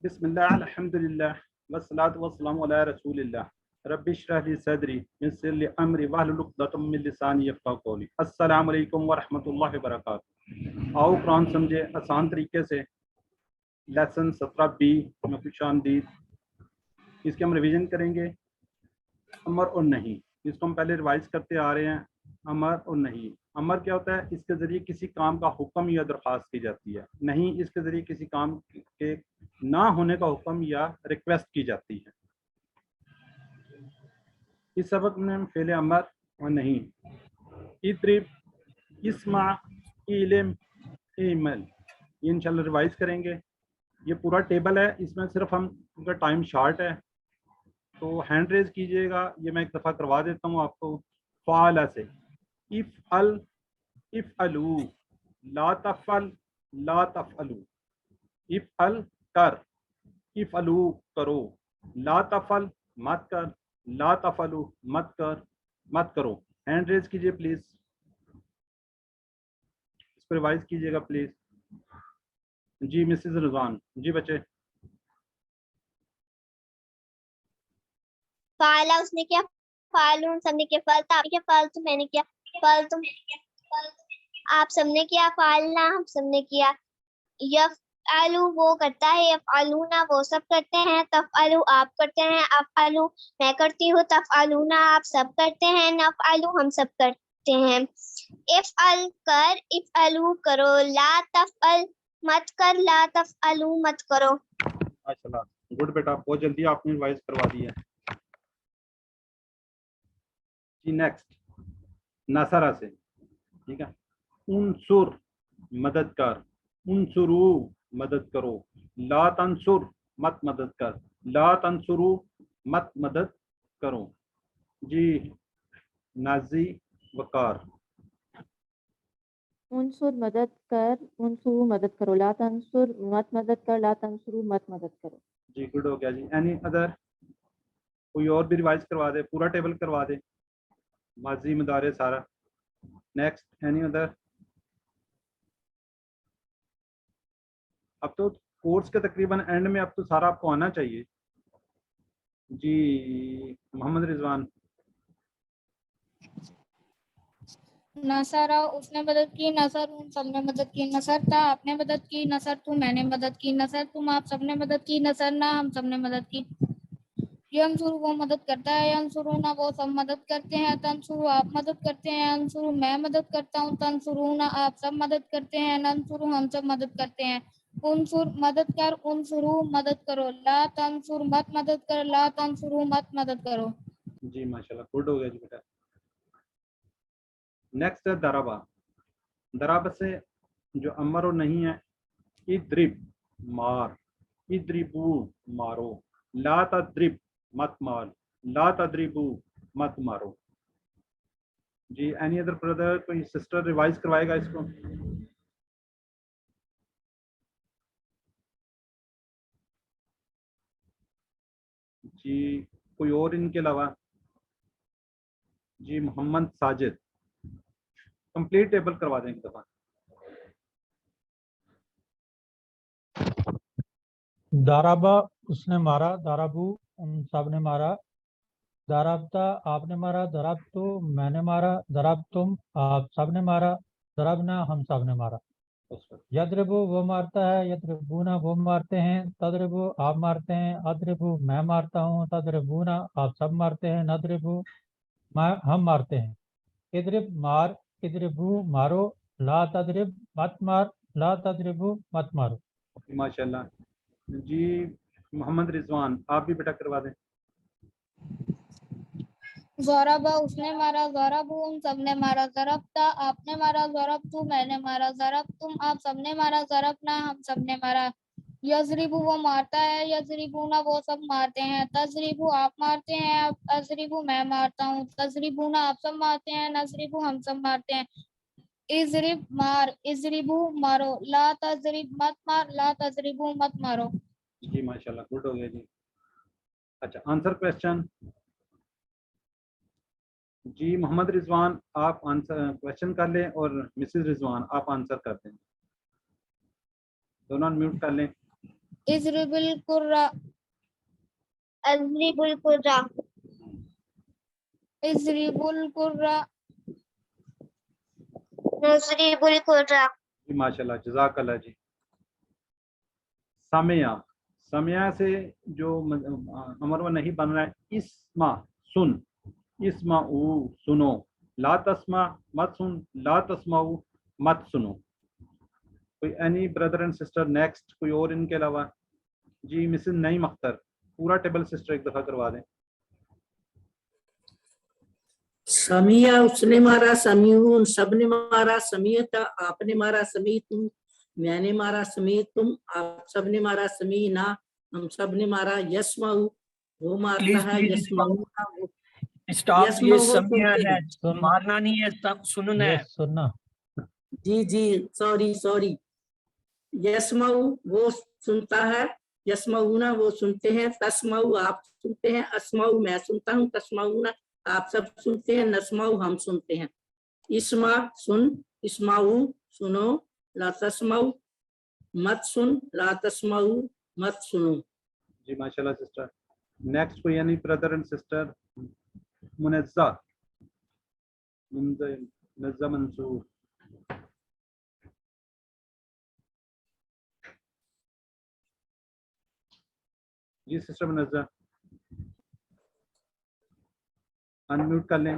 बिस्मिल्लाह अल्हम्दुलिल्लाह वस्सलातु वस्सलामु अला रसूलिल्लाह रब्बि इश्रह ली सदरी यस्सिर ली अमरी वहलुल उक़दतम मिन लिसानी यफ़क़हू क़ौली। अस्सलामु अलैकुम व रहमतुल्लाहि व बरकातुहू। आओ कुरान समझे आसान तरीके से। लेसन 17B में खुशामदीद। इसके हम रिवीजन करेंगे। अमर और नहीं, इसको हम पहले रिवाइज करते आ रहे हैं। अमर और नहीं, अमर क्या होता है? इसके ज़रिए किसी काम का हुक्म या दरख्वास्त की जाती है। नहीं, इसके ज़रिए किसी काम के ना होने का हुक्म या रिक्वेस्ट की जाती है। इस सबक में हम फेले अमर और नहीं, इद्रिब, इस्मा, इल्म, इमल, ये इंशाल्लाह रिवाइज करेंगे। ये पूरा टेबल है, इसमें सिर्फ हम उनका टाइम शार्ट है तो हैंड रेज कीजिएगा। ये मैं एक दफ़ा करवा देता हूँ आपको। फ़ाला से इफ़ अल, इफ़ अलू, ला तफ़ल, ला तफ़अलू। इफ़ अल कर, इफ़ अलू करो, ला तफ़ल मत कर, ला तफ़अलू मत कर, मत करो। हैंड रेज कीजिए प्लीज, इस पर रिवाइज कीजिएगा प्लीज। जी मिसेस रिजवान। जी बच्चे। फाला उसने किया, फालून सबने किया, फलता आपने किया, फालतू मैंने किया, फालतू आप सबने किया, फालना हम सबने किया, यफ़अलू वो करता है, यफ़अलूना वो सब करते हैं, तफ़अलू आप करते हैं, अफ़अलू मैं करती हूँ, तफ़अलूना आप सब करते हैं, नफ़अलू हम सब करते हैं। इफ़अल कर, इफ़अलू करो, ला तफ़अल मत कर, ला तफ़अलू मत करो। माशाल्लाह, गुड बेटा, बहुत जल्दी आपने रिवाइज करवा दिया। जी नेक्स्ट, नसरा से, ठीक है। उनसुर मदद कर, उनसुरू मदद करो, ला तंसुर मत मदद कर, ला तंसुरू मत मदद करो। जी नाजी वकार। उनसुर मदद कर, उनसुरु मदद करो, ला तंसुर मत मदद कर, ला तंसुरु मत मदद करो। जी गुड हो गया जी। Any other? कोई और भी रिवाइज करवा दे, पूरा टेबल करवा दे, माजी मुदारे सारा। Next, any other? अब तो कोर्स के तकरीबन एंड में, अब तो सारा आपको आना चाहिए। जी मोहम्मद रिजवान। नसरा उसने मदद की, नसर उन सबने मदद की, नसर था आपने मदद की, नसर तू मैंने मदद की, नसर तुम आप सबने मदद की, नसर ना हम सबने मदद की। यंसुर वो मदद करता है, यंसुरू ना वो सब मदद करते हैं, तंसुरू आप मदद करते हैं, अंसुरू मैं मदद करता हूँ, तंसुरू ना आप सब मदद करते हैं, नंसुरू हम सब मदद करते हैं। उनसुर मदद कर, उनसुरू मदद करो, ला तंसुर मत मदद कर, ला तंसुरू मत मदद करो। जी माशाल्लाह, गुड हो गया जी बेटा। नेक्स्ट है दराबा। दराबा से जो अमर और नहीं है, इद्रिब मार, इद्रिबू मारो, ला तद्रिब मत मार, ला तद्रिबू मत मारो। जी एनी अदर ब्रदर? कोई सिस्टर रिवाइज करवाएगा इसको? जी कोई और इनके अलावा? जी मोहम्मद साजिद, कंप्लीट टेबल करवा दें एक दफा। दाराबा उसने मारा, दाराबू उन सब ने मारा, दराबता आपने मारा, दराब तो मैंने मारा, दराब तुम आप सब ने मारा, दराबना हम सब ने मारा। यद्रिबू वो मारता है, यद्रिबूना वो मारते हैं, तद्रिबू आप मारते हैं, अद्रिबू मैं मारता हूँ, तद्रिबूना आप सब मारते हैं, नद्रिबू हम मारते हैं। इद्रिब मार, इद्रिबू मारो, ला तद्रिब मत मार, ला तद्रिबू मत मारो। माशाल्लाह। जी मोहम्मद रिजवान, आप भी बेटा करवा दें। ज़रबा उसने मारा, ज़रबू उन सबने मारा, ज़रबता आपने मारा, ज़रब तू मैंने मारा, ज़रब तुम आप सबने मारा, ज़रबना हम सबने मारा। यज़रिबू वो मारता है, यज़रिबूना वो सब मारते हैं, तज़रिबू आप मारते हैं, अज़रिबू मैं मारता हूँ, तज़रिबूना आप सब मारते हैं, नज़रिबू हम सब मारते हैं। इज़रिब मार, इज़रिबू मारो, ला तज़रिब मत मार, ला तज़रिबू मत मारो। जी माशाल्लाह, गुड हो गया जी। अच्छा, आंसर क्वेश्चन। जी मोहम्मद रिजवान आप आंसर क्वेश्चन कर लें और मिसेस रिजवान आप आंसर कर दें। दोनों म्यूट कर लें। इजरिबुल कुर्रा, अजरिबुल कुर्रा, इजरिबुल कुर्रा, नजरिबुल कुर्रा, जी माशाल्लाह, जज़ाकल्लाह जी। समिया, समिया से जो अमर व नहीं बन रहा है, इस्मा सुन, इस्मा सुनो, ला तस्मा मत सुन, ला तस्माऊ मत सुनो। कोई any brother and sister next, कोई और इनके अलावा? जी मिसेस नईम अख्तर, पूरा टेबल सिस्टर एक दफा करवा दें। समिया उसने मारा, समीउन सबने मारा, समीता आपने मारा, समीतुम मैंने मारा, समीतुम आप सबने मारा, समीना हम सबने मारा, यस्माउ वो मारता है, यस्माउ स्टॉप, ये यस्माउ वो समिया सुनते है, हैं। सुन, मारना नहीं है, सुनना ये है। सुनना। जी जी सॉरी, यस्माउ वो सुनता है, यस्माउना वो सुनते हैं, तस्माउ आप सुनते हैं, अस्माउ मैं सुनता हूँ, तस्माउना आप सब सुनते हैं, नस्माउ हम सुनते हैं। इस्मा सुन, इस्माउ सुनो, ला तस्माउ मत सुन, ला तस्माउ मत सुनो। जी माशाल्लाह सिस्टर। नेक्स्ट कोई any brother and sister? Munazza, Munazza Mansoor. जी सिस्टर मुनज़्ज़ा, अनम्यूट कर लें।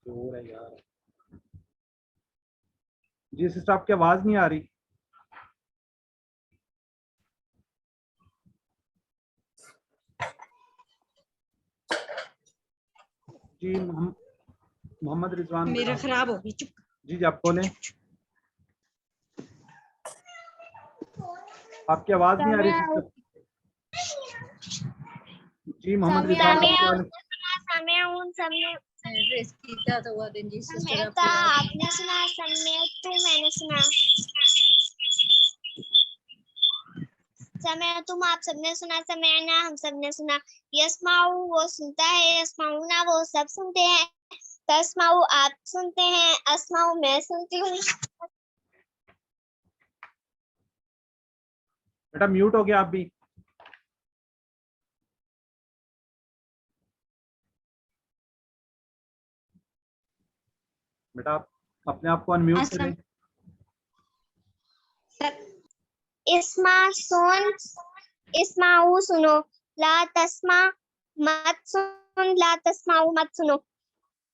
जोर है यार। जी सिस्टर आपकी आवाज नहीं आ रही। जी मोहम्मद रिजवान, मेरा खराब हो गई, चुप। जी आप बोलें। आपकी आवाज नहीं आ रही सिस्टर। जी मोहम्मद रिजवान समियाउन सबने एड्रेस किया तो हुआ दिन जी सिस्टर समियता आपने सुना, समियतु मैंने सुना, समियतुम आप सबने सुना, समियना हम सबने सुना, यस्माउ वो सुनता है, यस्माउना वो सब सुनते हैं, तस्माउ आप सुनते हैं, अस्माउ मैं सुनती हूँ। बेटा म्यूट हो गया आप भी। बेटा आप अपने आप को अनम्यूट करें। इस्मा सुन, इस्माउ सुनो, ला तस्मा मत सुन, ला तस्माउ मत सुनो।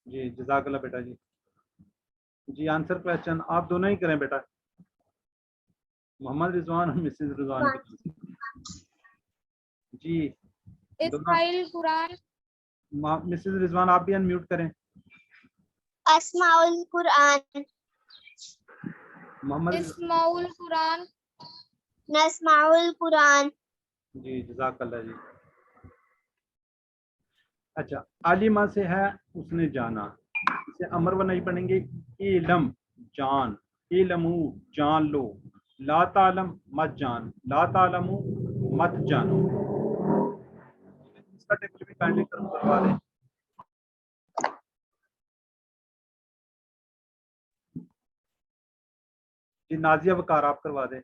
जी जज़ाकल्लाह बेटा जी। जी आंसर क्वेश्चन आप दोनों ही करें बेटा, मोहम्मद रिजवान और मिसेस रिजवान। जी इस्माइल कुरान, मिसेस रिजवान आप भी अनम्यूट करें। अस्माउल कुरान, मोहम्मद इस्माउल कुरान, नस्माउल कुरान। जी जज़ाकल्लाह जी। अच्छा आलिमा से है उसने जाना, इसे अमर व नहीं पढ़ेंगे। इलम जान, इलमू जान लो, ला तालम मत जान, ला तालमू मत जानो। इसका टेबल भी काइंडली करवा दें। जी नाजिया वकार आप करवा दें।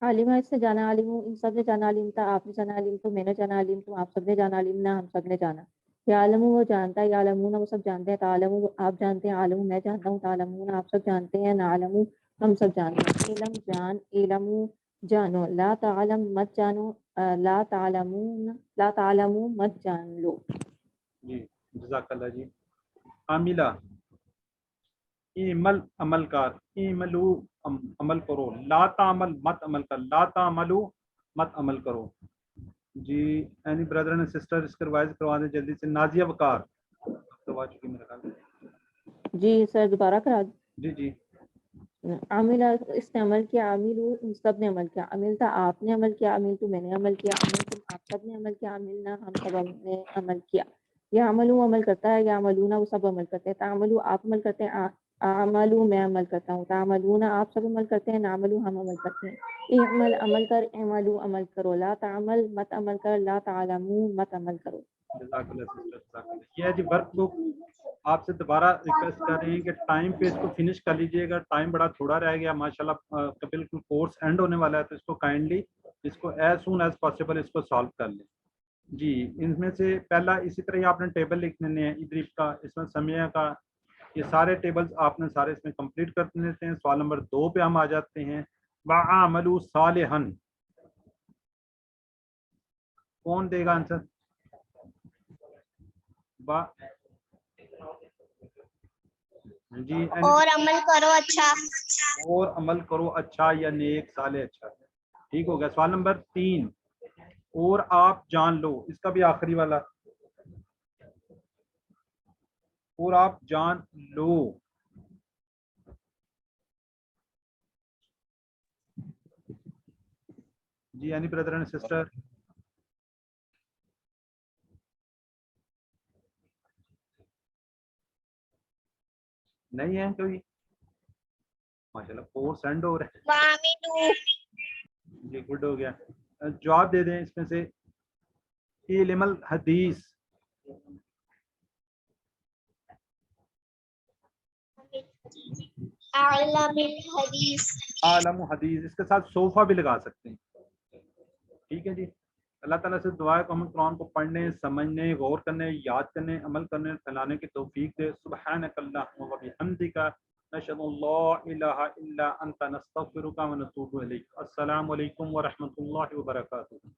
आलिमा इससे जाना, आलिमू इन सब ने जाना, आलिम था आपने जाना, आलिम तो मैंने जाना, आलिम तो आप सबने जाना, आलिम ना हम सब ने जाना। या आलमू वो जानता है, या आलमू ना वो सब जानते हैं, तालमू आप जानते हैं, आलमू मैं जानता हूँ, तालमू ना आप सब जानते हैं, ना आलमू हम सब जानते हैं। इलम जान, इलमू जानो, ला तालम मत जानो, ला तालमू मत जान लो। जी जज़ाकल्लाह जी। आमिला, इमल अमलकार, इमलू अमल करो, ला तामल मत अमल कर, ला तामलू मत अमल करो। जी एनी ब्रदर एंड सिस्टर इसका रिवाइज करवा दें जल्दी से। नाजिया वकार करवा चुकी मेरे ख्याल। जी सर दोबारा करा। जी जी आमिल इसने अमल किया, आमिल इन सब ने अमल किया, अमिल था आपने अमल किया, अमिल तो मैंने अमल किया, अमिल तुम आप सब ने अमल किया, अमिल ना हम सब ने अमल किया। या अमलू अमल करता है, या अमलू ना वो सब अमल करते हैं, तामलू आप अमल करते हैं, आमलू मैं अमल करता हूँ, तामलूना आप सब अमल करते हैं, नामलू हम अमल करते हैं। इमल अमल कर, इमलू अमल करो, ला तामल मत अमल कर, ला तालमू मत अमल करो। जज़ाकल्लाह सिस्टर, जज़ाकल्लाह। ये है जी वर्कबुक। आपसे दोबारा रिक्वेस्ट कर रहे हैं कि टाइम पे इसको फिनिश कर लीजिएगा, टाइम बड़ा थोड़ा रह गया माशाल्लाह। बिल्कुल कोर्स एंड होने वाला है, तो इसको काइंडली इसको एज सून एज पॉसिबल इसको सॉल्व कर लें जी। इनमें से पहला इसी तरह ही आपने टेबल लिख लेने हैं, इद्रिब का, इसमें समय का, ये सारे टेबल्स आपने सारे इसमें कंप्लीट कर लेते हैं। सवाल नंबर 2 पे हम आ जाते हैं। वअमलू सालिहन, कौन देगा आंसर? जी और अमल करो अच्छा। और अमल करो अच्छा या नेक साले अच्छा। ठीक हो गया। सवाल नंबर 3, और आप जान लो, इसका भी आखिरी वाला, और आप जान लो। जी एनी ब्रदर एंड सिस्टर? नहीं है कोई? माशाल्लाह कोर्स एंड हो रहा है वामिनू जी, गुड हो गया। जवाब दे दें इसमें से। इल्मुल हदीस, आलमिल हदीस, आलम हदीस, इसके साथ सोफा भी लगा सकते हैं। ठीक है जी। अल्लाह ताला से दुआ है कि हम कुरान को पढ़ने, समझने, गौर करने, याद करने, अमल करने, फैलाने की तौफीक दे। सुब्हानकल्लाहुम्मा व बिहम्दिका नशहदु अल्ला इलाहा इल्ला अंता नस्तगफिरुका व नतूबु इलैक। अस्सलामु अलैकुम व रहमतुल्लाहि व बरकातुहू।